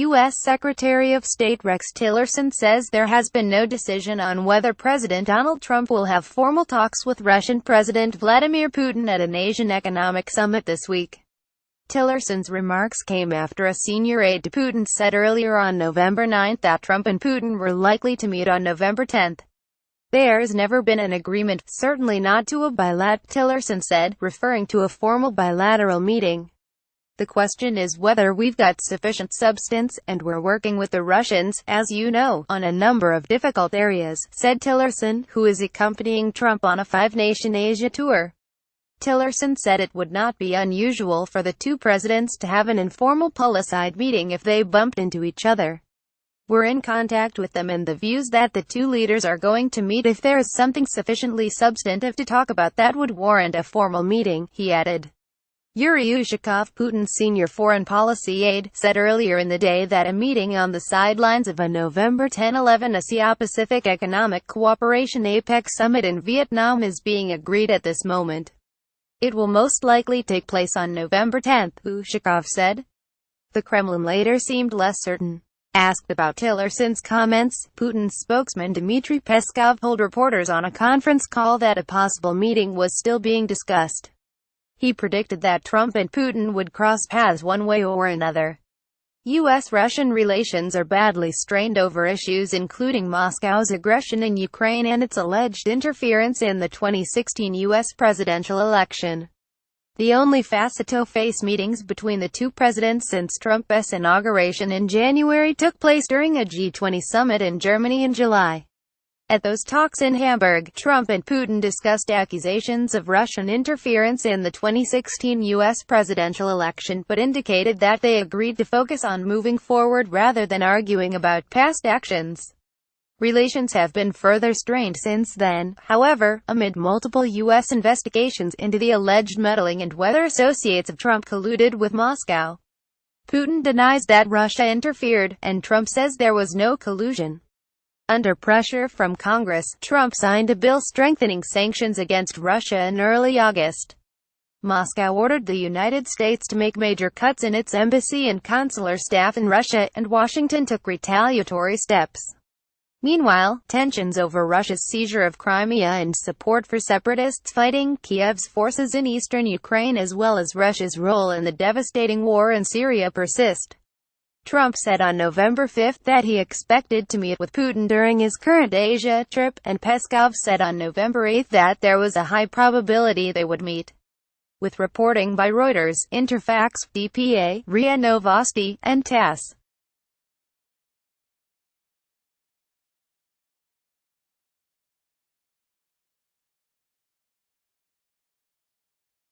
U.S. Secretary of State Rex Tillerson says there has been no decision on whether President Donald Trump will have formal talks with Russian President Vladimir Putin at an Asian economic summit this week. Tillerson's remarks came after a senior aide to Putin said earlier on November 9 that Trump and Putin were likely to meet on November 10. There's never been an agreement, certainly not to a bilateral, Tillerson said, referring to a formal bilateral meeting. The question is whether we've got sufficient substance, and we're working with the Russians, as you know, on a number of difficult areas, said Tillerson, who is accompanying Trump on a five-nation Asia tour. Tillerson said it would not be unusual for the two presidents to have an informal pull-aside meeting if they bumped into each other. We're in contact with them, and the views that the two leaders are going to meet if there is something sufficiently substantive to talk about that would warrant a formal meeting, he added. Yuri Ushakov, Putin's senior foreign policy aide, said earlier in the day that a meeting on the sidelines of a November 10-11 Asia-Pacific Economic Cooperation APEC summit in Vietnam is being agreed at this moment. It will most likely take place on November 10, Ushakov said. The Kremlin later seemed less certain. Asked about Tillerson's comments, Putin's spokesman Dmitry Peskov told reporters on a conference call that a possible meeting was still being discussed. He predicted that Trump and Putin would cross paths one way or another. U.S.-Russian relations are badly strained over issues including Moscow's aggression in Ukraine and its alleged interference in the 2016 U.S. presidential election. The only face-to-face meetings between the two presidents since Trump's inauguration in January took place during a G20 summit in Germany in July. At those talks in Hamburg, Trump and Putin discussed accusations of Russian interference in the 2016 U.S. presidential election, but indicated that they agreed to focus on moving forward rather than arguing about past actions. Relations have been further strained since then, however, amid multiple U.S. investigations into the alleged meddling and whether associates of Trump colluded with Moscow. Putin denies that Russia interfered, and Trump says there was no collusion. Under pressure from Congress, Trump signed a bill strengthening sanctions against Russia in early August. Moscow ordered the United States to make major cuts in its embassy and consular staff in Russia, and Washington took retaliatory steps. Meanwhile, tensions over Russia's seizure of Crimea and support for separatists fighting Kiev's forces in eastern Ukraine as well as Russia's role in the devastating war in Syria persist. Trump said on November 5 that he expected to meet with Putin during his current Asia trip, and Peskov said on November 8 that there was a high probability they would meet. With reporting by Reuters, Interfax, DPA, RIA Novosti, and TASS.